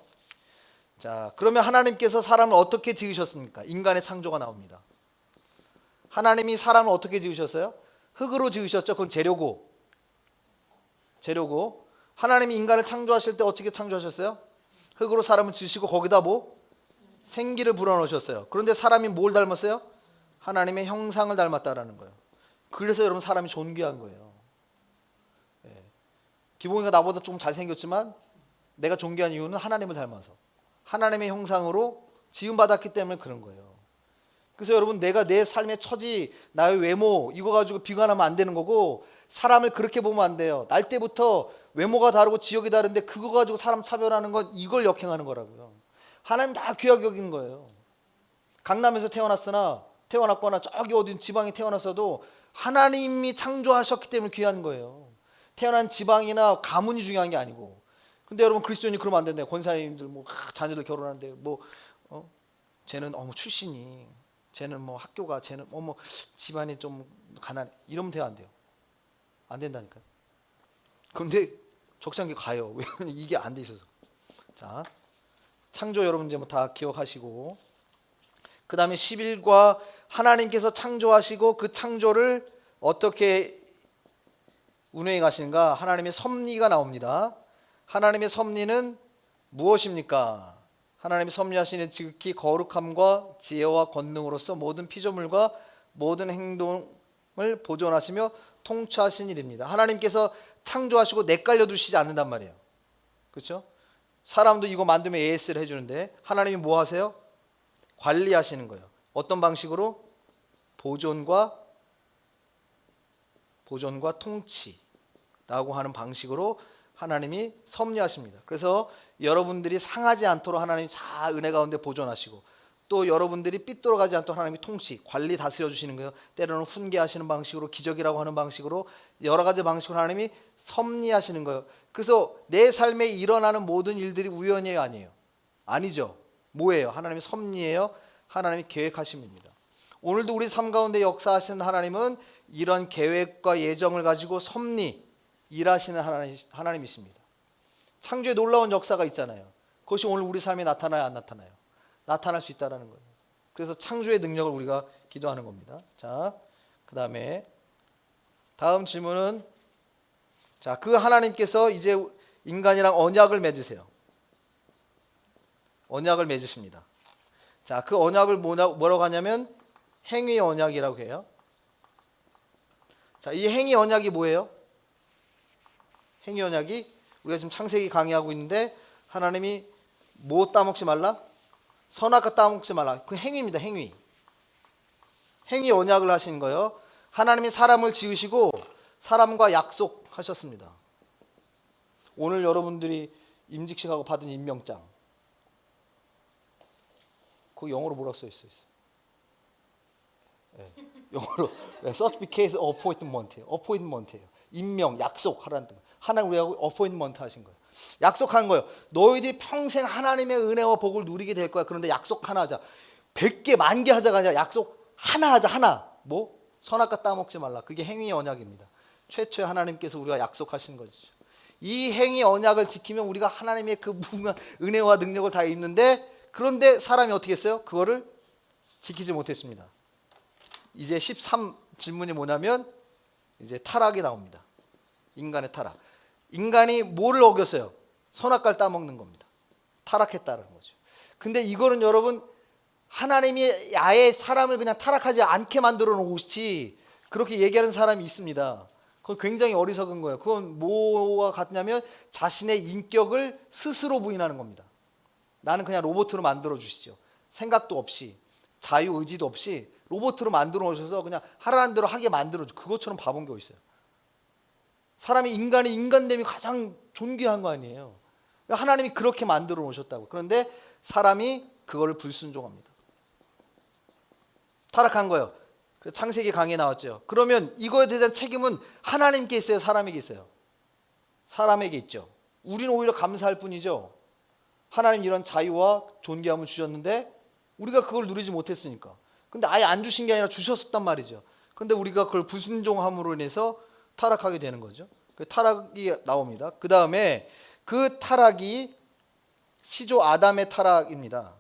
자, 그러면 하나님께서 사람을 어떻게 지으셨습니까? 인간의 창조가 나옵니다. 하나님이 사람을 어떻게 지으셨어요? 흙으로 지으셨죠. 그건 재료고. 하나님이 인간을 창조하실 때 어떻게 창조하셨어요? 흙으로 사람을 지으시고 거기다 뭐? 생기를 불어넣으셨어요. 그런데 사람이 뭘 닮았어요? 하나님의 형상을 닮았다라는 거예요. 그래서 여러분 사람이 존귀한 거예요. 기봉이가 나보다 조금 잘생겼지만 내가 존귀한 이유는 하나님을 닮아서 하나님의 형상으로 지음받았기 때문에 그런 거예요. 그래서 여러분 내가 내 삶의 처지, 나의 외모 이거 가지고 비관하면 안 되는 거고 사람을 그렇게 보면 안 돼요. 날 때부터 외모가 다르고 지역이 다른데 그거 가지고 사람 차별하는 건 이걸 역행하는 거라고요. 하나님 다 귀하게 여기는 거예요. 강남에서 태어났거나 저기 어디 지방에 태어났어도 하나님이 창조하셨기 때문에 귀한 거예요. 태어난 지방이나 가문이 중요한 게 아니고. 근데 여러분 그리스도인이 그러면 안 된대요. 권사님들 뭐 자녀들 결혼하는데 뭐 쟤는 출신이 쟤는 뭐 학교가 쟤는 집안이 좀 가난 이러면 돼요 안 돼요? 안 된다니까요. 근데 적잖게 가요. 왜 이게 안 돼 있어서. 자, 창조 여러분 이제 뭐 다 기억하시고 그 다음에 11과 하나님께서 창조하시고 그 창조를 어떻게 운행하시는가? 하나님의 섭리가 나옵니다. 하나님의 섭리는 무엇입니까? 하나님의 섭리하시는 지극히 거룩함과 지혜와 권능으로서 모든 피조물과 모든 행동을 보존하시며 통치하신 일입니다. 하나님께서 창조하시고 내깔려 두시지 않는단 말이에요. 그렇죠? 사람도 이거 만들면 AS를 해주는데 하나님이 뭐 하세요? 관리하시는 거예요. 어떤 방식으로? 보존과 통치라고 하는 방식으로 하나님이 섭리하십니다. 그래서 여러분들이 상하지 않도록 하나님이 잘 은혜 가운데 보존하시고 또 여러분들이 삐뚤어가지 않도록 하나님이 통치, 관리 다스려 주시는 거예요. 때로는 훈계하시는 방식으로 기적이라고 하는 방식으로 여러 가지 방식으로 하나님이 섭리하시는 거예요. 그래서 내 삶에 일어나는 모든 일들이 우연이에요, 아니에요? 아니죠. 뭐예요? 하나님의 섭리예요. 하나님이 계획하심입니다. 오늘도 우리 삶 가운데 역사하시는 하나님은 이런 계획과 예정을 가지고 섭리 일하시는 하나님이십니다. 창조의 놀라운 역사가 있잖아요. 그것이 오늘 우리 삶에 나타나요, 안 나타나요? 나타날 수 있다는 거예요. 그래서 창조의 능력을 우리가 기도하는 겁니다. 자, 그 다음에 다음 질문은 자, 그 하나님께서 이제 인간이랑 언약을 맺으세요. 언약을 맺으십니다. 자, 그 언약을 뭐라고 하냐면 행위 언약이라고 해요. 자, 이 행위 언약이 뭐예요? 행위 언약이 우리가 지금 창세기 강의하고 있는데 하나님이 뭐 따먹지 말라? 선악과 따먹지 말라. 그 행위입니다. 행위. 행위 언약을 하시는 거예요. 하나님이 사람을 지으시고 사람과 약속하셨습니다. 오늘 여러분들이 임직식하고 받은 임명장. 그 영어로 뭐라고 써 있어요? 네, 영어로 Certificate of Appointment예요. 임명, 약속하라는 뜻. 하나님 우리하고 어포인트먼트 하신 거예요. 약속한 거예요. 너희들이 평생 하나님의 은혜와 복을 누리게 될 거야. 그런데 약속 하나 하자. 100개, 10,000개 하자가 아니라 약속 하나 하자. 하나. 뭐? 선악과 따먹지 말라. 그게 행위 언약입니다. 최초의 하나님께서 우리가 약속하신 거죠. 이 행위 언약을 지키면 우리가 하나님의 그 무궁한 은혜와 능력을 다 입는데 그런데 사람이 어떻게 했어요? 그거를 지키지 못했습니다. 이제 13 질문이 뭐냐면 이제 타락이 나옵니다. 인간의 타락. 인간이 뭐를 어겼어요? 선악과를 따먹는 겁니다. 타락했다는 거죠. 근데 이거는 여러분 하나님이 아예 사람을 그냥 타락하지 않게 만들어 놓으시지 그렇게 얘기하는 사람이 있습니다. 그건 굉장히 어리석은 거예요. 그건 뭐와 같냐면 자신의 인격을 스스로 부인하는 겁니다. 나는 그냥 로봇으로 만들어 주시죠. 생각도 없이 자유의지도 없이 로봇으로 만들어 놓으셔서 그냥 하라는 대로 하게 만들어 주. 그것처럼 바본 게 어디 있어요? 사람이 인간이 인간됨이 가장 존귀한 거 아니에요. 하나님이 그렇게 만들어 놓으셨다고. 그런데 사람이 그거를 불순종합니다. 타락한 거예요. 창세기 강의에 나왔죠. 그러면 이거에 대한 책임은 하나님께 있어요? 사람에게 있어요? 사람에게 있죠. 우리는 오히려 감사할 뿐이죠. 하나님 이런 자유와 존귀함을 주셨는데 우리가 그걸 누리지 못했으니까. 근데 아예 안 주신 게 아니라 주셨었단 말이죠. 근데 우리가 그걸 불순종함으로 인해서 타락하게 되는 거죠. 그 타락이 나옵니다. 그 다음에 그 타락이 시조 아담의 타락입니다.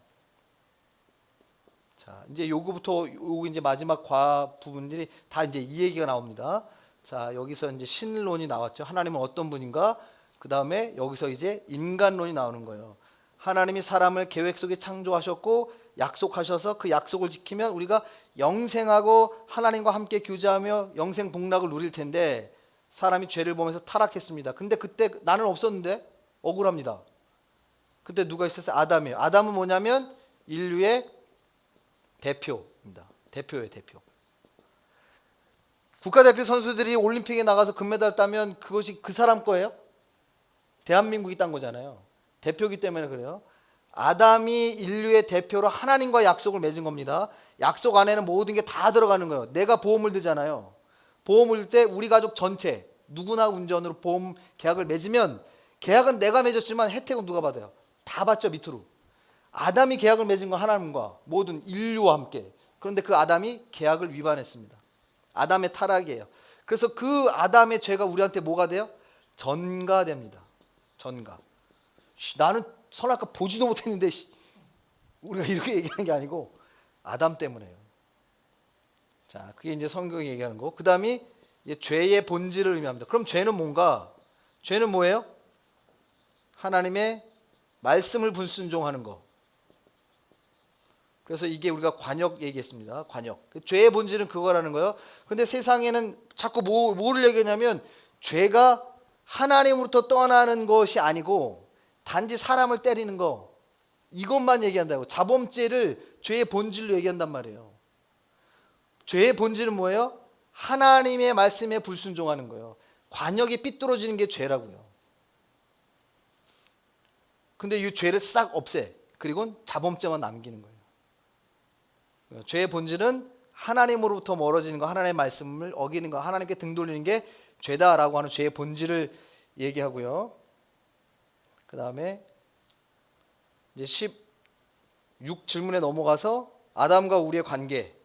자, 이제 요거부터 요거 이제 마지막 과 부분들이 다 이제 이 얘기가 나옵니다. 자, 여기서 이제 신론이 나왔죠. 하나님은 어떤 분인가? 그 다음에 여기서 이제 인간론이 나오는 거예요. 하나님이 사람을 계획 속에 창조하셨고 약속하셔서 그 약속을 지키면 우리가 영생하고 하나님과 함께 교제하며 영생 복락을 누릴 텐데 사람이 죄를 범해서 타락했습니다. 근데 그때 나는 없었는데 억울합니다. 그때 누가 있었어요? 아담이에요. 아담은 뭐냐면 인류의 대표입니다. 대표예요, 대표. 국가대표 선수들이 올림픽에 나가서 금메달 따면 그것이 그 사람 거예요? 대한민국이 딴 거잖아요. 대표이기 때문에 그래요. 아담이 인류의 대표로 하나님과 약속을 맺은 겁니다. 약속 안에는 모든 게 다 들어가는 거예요. 내가 보험을 들잖아요. 보험을 들 때 우리 가족 전체 누구나 운전으로 보험 계약을 맺으면 계약은 내가 맺었지만 혜택은 누가 받아요? 다 받죠, 밑으로. 아담이 계약을 맺은 건 하나님과 모든 인류와 함께. 그런데 그 아담이 계약을 위반했습니다. 아담의 타락이에요. 그래서 그 아담의 죄가 우리한테 뭐가 돼요? 전가됩니다. 전가. 나는 선악과 보지도 못했는데 우리가 이렇게 얘기하는 게 아니고 아담 때문에요. 자, 그게 이제 성경이 얘기하는 거. 그 다음이 죄의 본질을 의미합니다. 그럼 죄는 뭔가? 죄는 뭐예요? 하나님의 말씀을 불순종하는 거. 그래서 이게 우리가 관역 얘기했습니다. 관역. 죄의 본질은 그거라는 거예요. 근데 세상에는 자꾸 뭐를 얘기하냐면 죄가 하나님으로부터 떠나는 것이 아니고 단지 사람을 때리는 거 이것만 얘기한다고. 자범죄를 죄의 본질로 얘기한단 말이에요. 죄의 본질은 뭐예요? 하나님의 말씀에 불순종하는 거예요. 관역이 삐뚤어지는 게 죄라고요. 근데 이 죄를 싹 없애. 그리고 자범죄만 남기는 거예요. 죄의 본질은 하나님으로부터 멀어지는 거, 하나님의 말씀을 어기는 거, 하나님께 등 돌리는 게 죄다라고 하는 죄의 본질을 얘기하고요. 그 다음에 이제 16 질문에 넘어가서 아담과 우리의 관계.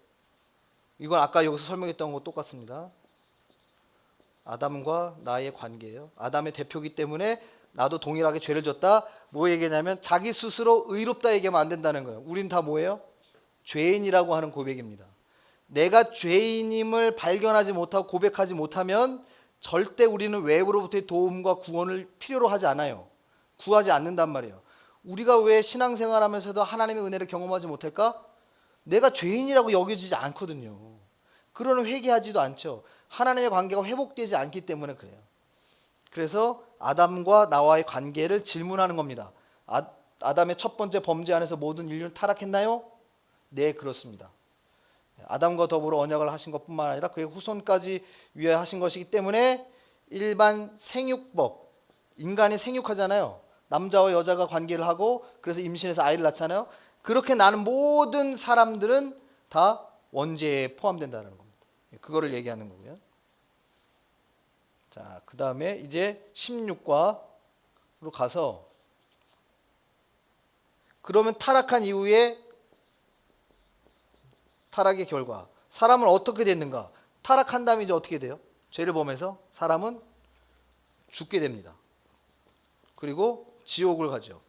이건 아까 여기서 설명했던 거 똑같습니다. 아담과 나의 관계예요. 아담의 대표이기 때문에 나도 동일하게 죄를 졌다. 뭐 얘기냐면 자기 스스로 의롭다 얘기하면 안 된다는 거예요. 우린 다 뭐예요? 죄인이라고 하는 고백입니다. 내가 죄인임을 발견하지 못하고 고백하지 못하면 절대 우리는 외부로부터의 도움과 구원을 필요로 하지 않아요. 구하지 않는단 말이에요. 우리가 왜 신앙생활하면서도 하나님의 은혜를 경험하지 못할까? 내가 죄인이라고 여겨지지 않거든요. 그러는 회개하지도 않죠. 하나님의 관계가 회복되지 않기 때문에 그래요. 그래서 아담과 나와의 관계를 질문하는 겁니다. 아담의 첫 번째 범죄 안에서 모든 인류는 타락했나요? 네, 그렇습니다. 아담과 더불어 언약을 하신 것뿐만 아니라 그의 후손까지 위하여 하신 것이기 때문에 일반 생육법, 인간이 생육하잖아요. 남자와 여자가 관계를 하고 그래서 임신해서 아이를 낳잖아요. 그렇게 나는 모든 사람들은 다 원죄에 포함된다는 겁니다. 그거를 얘기하는 거고요. 자, 그 다음에 이제 16과로 가서 그러면 타락한 이후에 타락의 결과 사람은 어떻게 됐는가? 타락한 다음에 이제 어떻게 돼요? 죄를 범해서 사람은 죽게 됩니다. 그리고 지옥을 가죠.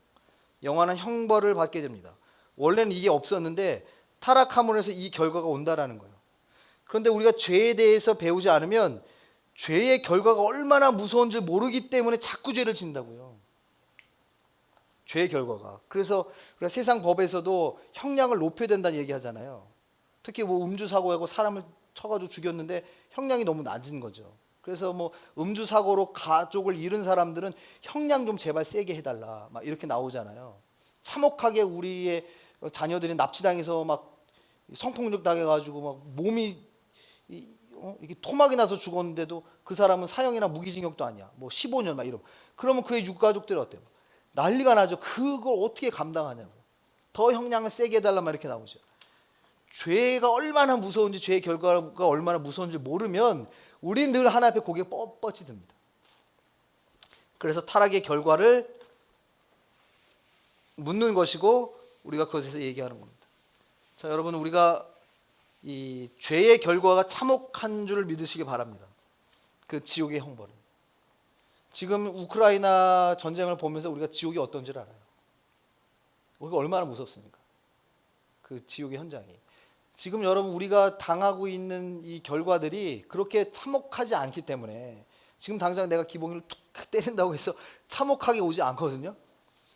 영원한 형벌을 받게 됩니다. 원래는 이게 없었는데 타락함으로 해서 이 결과가 온다라는 거예요. 그런데 우리가 죄에 대해서 배우지 않으면 죄의 결과가 얼마나 무서운지 모르기 때문에 자꾸 죄를 짓는다고요. 죄의 결과가. 그래서 우리가 세상 법에서도 형량을 높여야 된다는 얘기 하잖아요. 특히 뭐 음주 사고하고 사람을 쳐가지고 죽였는데 형량이 너무 낮은 거죠. 그래서 뭐 음주 사고로 가족을 잃은 사람들은 형량 좀 제발 세게 해달라 막 이렇게 나오잖아요. 참혹하게 우리의 자녀들이 납치당해서 막 성폭력 당해가지고 막 몸이 이게 토막이 나서 죽었는데도 그 사람은 사형이나 무기징역도 아니야. 뭐 15년 막 이러면 그러면 그의 유가족들은 어때요? 난리가 나죠. 그걸 어떻게 감당하냐고. 더 형량을 세게 해달라 막 이렇게 나오죠. 죄가 얼마나 무서운지 죄의 결과가 얼마나 무서운지 모르면 우린 늘 하나 앞에 고개 뻣뻣이 듭니다. 그래서 타락의 결과를 묻는 것이고 우리가 그것에서 얘기하는 겁니다. 자, 여러분 우리가 이 죄의 결과가 참혹한 줄 믿으시기 바랍니다. 그 지옥의 형벌은. 지금 우크라이나 전쟁을 보면서 우리가 지옥이 어떤지를 알아요. 우리가 얼마나 무섭습니까? 그 지옥의 현장이. 지금 여러분 우리가 당하고 있는 이 결과들이 그렇게 참혹하지 않기 때문에 지금 당장 내가 기봉이를 툭 때린다고 해서 참혹하게 오지 않거든요.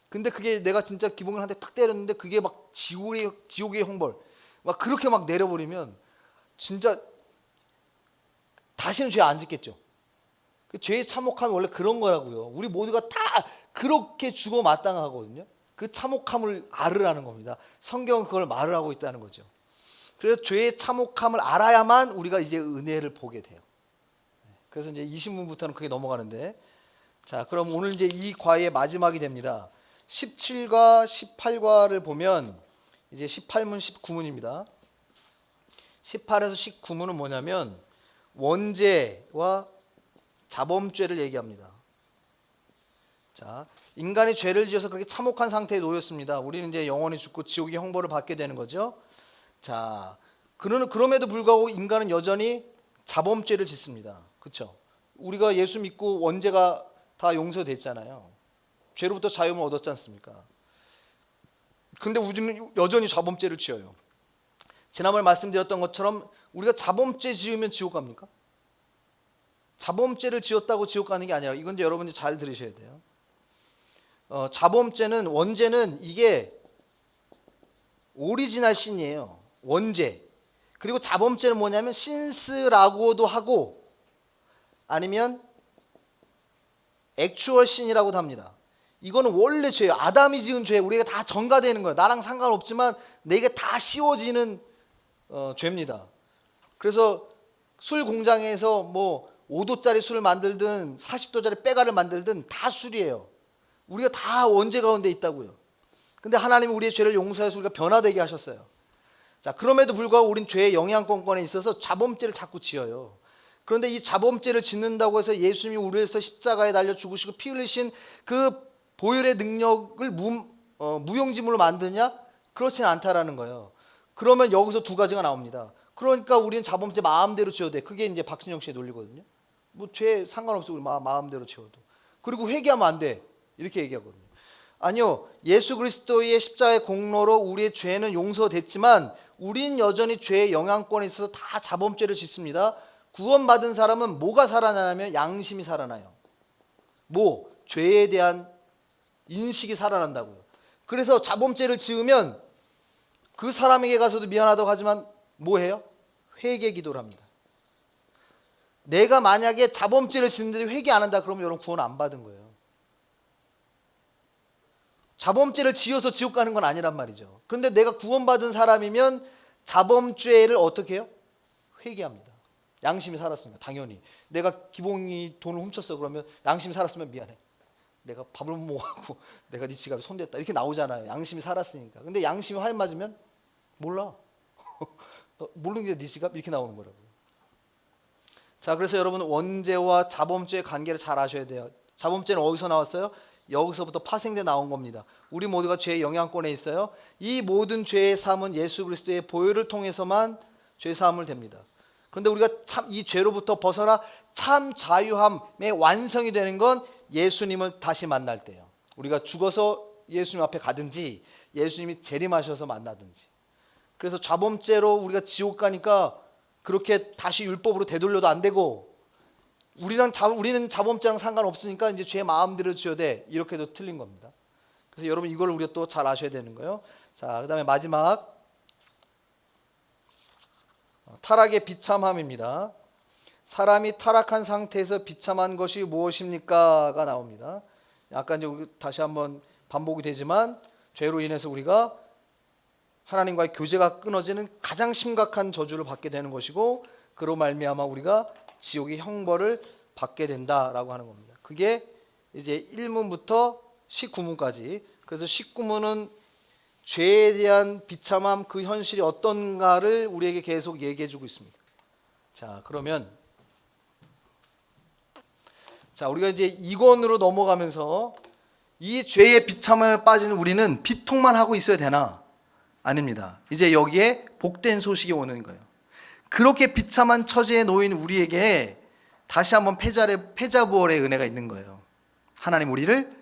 근데 그게 내가 진짜 기봉을 한 대 탁 때렸는데 그게 막 지옥의 형벌 막 그렇게 막 내려버리면 진짜 다시는 죄 안 짓겠죠. 그 죄의 참혹함이 원래 그런 거라고요. 우리 모두가 다 그렇게 죽어 마땅하거든요. 그 참혹함을 알으라는 겁니다. 성경은 그걸 말을 하고 있다는 거죠. 그래서 죄의 참혹함을 알아야만 우리가 이제 은혜를 보게 돼요. 그래서 이제 20문부터는 그게 넘어가는데, 자, 그럼 오늘 이제 이 과의 마지막이 됩니다. 17과 18과를 보면 이제 18문, 19문입니다. 18에서 19문은 뭐냐면 원죄와 자범죄를 얘기합니다. 자, 인간이 죄를 지어서 그렇게 참혹한 상태에 놓였습니다. 우리는 이제 영원히 죽고 지옥의 형벌을 받게 되는 거죠. 자, 그럼에도 불구하고 인간은 여전히 자범죄를 짓습니다. 그렇죠? 우리가 예수 믿고 원죄가 다 용서됐잖아요. 죄로부터 자유를 얻었지 않습니까? 근데 우리는 여전히 자범죄를 지어요. 지난번에 말씀드렸던 것처럼 우리가 자범죄 지으면 지옥 갑니까? 자범죄를 지었다고 지옥 가는 게 아니라 이건 이제 여러분들이 잘 들으셔야 돼요. 자범죄는 원죄는 이게 오리지널 신이에요. 원죄. 그리고 자범죄는 뭐냐면 신스라고도 하고 아니면 액추얼 신이라고도 합니다. 이거는 원래 죄예요. 아담이 지은 죄. 우리가 다 전가되는 거예요. 나랑 상관없지만 내게 다 씌워지는 죄입니다. 그래서 술 공장에서 뭐 5도짜리 술을 만들든 40도짜리 빼가를 만들든 다 술이에요. 우리가 다 원죄 가운데 있다고요. 근데 하나님이 우리의 죄를 용서해서 우리가 변화되게 하셨어요. 자, 그럼에도 불구하고 우린 죄의 영향권권에 있어서 자범죄를 자꾸 지어요. 그런데 이 자범죄를 짓는다고 해서 예수님이 우리를 위해서 십자가에 달려 죽으시고 피 흘리신 그 보혈의 능력을 무용지물로 만드냐? 그렇지는 않다라는 거예요. 그러면 여기서 두 가지가 나옵니다. 그러니까 우리는 자범죄 마음대로 지어도 돼. 그게 이제 박진영 씨의 논리거든요. 뭐 죄 상관없어. 우리 마음대로 지어도. 그리고 회개하면 안 돼. 이렇게 얘기하거든요. 아니요. 예수 그리스도의 십자가의 공로로 우리의 죄는 용서됐지만 우린 여전히 죄의 영향권에 있어서 다 자범죄를 짓습니다. 구원받은 사람은 뭐가 살아나냐면 양심이 살아나요. 죄에 대한 인식이 살아난다고요. 그래서 자범죄를 지으면 그 사람에게 가서도 미안하다고 하지만 뭐 해요? 회개 기도를 합니다. 내가 만약에 자범죄를 짓는데 회개 안 한다 그러면 여러분 구원 안 받은 거예요. 자범죄를 지어서 지옥 가는 건 아니란 말이죠. 그런데 내가 구원받은 사람이면 자범죄를 어떻게 해요? 회개합니다. 양심이 살았으면 당연히. 내가 기봉이 돈을 훔쳤어 그러면 양심이 살았으면 미안해. 내가 밥을 못 먹고 내가 네 지갑에 손댔다 이렇게 나오잖아요. 양심이 살았으니까. 근데 양심이 화에 맞으면 몰라. 모르는 게 네 지갑 이렇게 나오는 거라고요. 자, 그래서 여러분 원죄와 자범죄의 관계를 잘 아셔야 돼요. 자범죄는 어디서 나왔어요? 여기서부터 파생돼 나온 겁니다. 우리 모두가 죄의 영향권에 있어요. 이 모든 죄의 사함은 예수 그리스도의 보혈을 통해서만 죄 사함을 됩니다. 그런데 우리가 참 이 죄로부터 벗어나 참 자유함의 완성이 되는 건 예수님을 다시 만날 때예요. 우리가 죽어서 예수님 앞에 가든지 예수님이 재림하셔서 만나든지. 그래서 자범죄로 우리가 지옥 가니까 그렇게 다시 율법으로 되돌려도 안 되고 우리는 자범죄랑 상관없으니까 이제 죄 마음대로 지어야 돼. 이렇게도 틀린 겁니다. 그래서 여러분 이걸 우리가 또 잘 아셔야 되는 거예요. 자, 그다음에 마지막 타락의 비참함입니다. 사람이 타락한 상태에서 비참한 것이 무엇입니까가 나옵니다. 약간 이제 다시 한번 반복이 되지만 죄로 인해서 우리가 하나님과의 교제가 끊어지는 가장 심각한 저주를 받게 되는 것이고 그로 말미암아 우리가 지옥의 형벌을 받게 된다라고 하는 겁니다. 그게 이제 1문부터 19문까지. 그래서 19문은 죄에 대한 비참함 그 현실이 어떤가를 우리에게 계속 얘기해 주고 있습니다. 자, 그러면 우리가 이제 2권으로 넘어가면서 이 죄의 비참함에 빠진 우리는 비통만 하고 있어야 되나? 아닙니다. 이제 여기에 복된 소식이 오는 거예요. 그렇게 비참한 처지에 놓인 우리에게 다시 한번 패자부활의 은혜가 있는 거예요. 하나님 우리를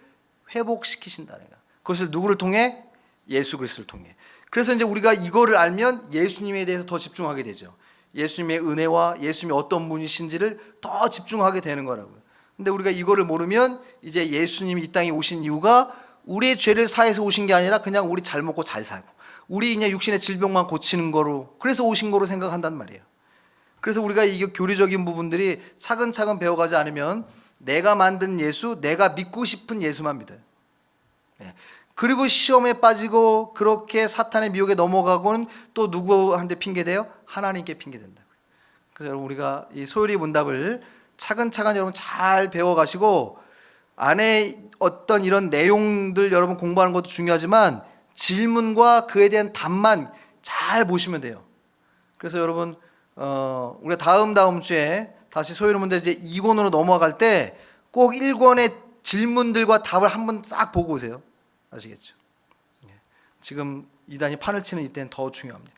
회복시키신다는 거예요. 그것을 누구를 통해? 예수 그리스도를 통해. 그래서 이제 우리가 이거를 알면 예수님에 대해서 더 집중하게 되죠. 예수님의 은혜와 예수님이 어떤 분이신지를 더 집중하게 되는 거라고요. 근데 우리가 이거를 모르면 이제 예수님이 이 땅에 오신 이유가 우리의 죄를 사해서 오신 게 아니라 그냥 우리 잘 먹고 잘 살고 우리 그냥 육신의 질병만 고치는 거로 그래서 오신 거로 생각한단 말이에요. 그래서 우리가 이게 교리적인 부분들이 차근차근 배워가지 않으면 내가 만든 예수, 내가 믿고 싶은 예수만 믿어요. 네. 그리고 시험에 빠지고 그렇게 사탄의 미혹에 넘어가고는 또 누구한테 핑계대요? 하나님께 핑계댄다고요. 그래서 여러분 우리가 이 소요리 문답을 차근차근 여러분 잘 배워가시고 안에 어떤 이런 내용들 여러분 공부하는 것도 중요하지만 질문과 그에 대한 답만 잘 보시면 돼요. 그래서 여러분 우리가 다음 주에 다시 소요리 문답 이제 2권으로 넘어갈 때 꼭 1권의 질문들과 답을 한번 싹 보고 오세요. 아시겠죠? 지금 이단이 판을 치는 이때는 더 중요합니다.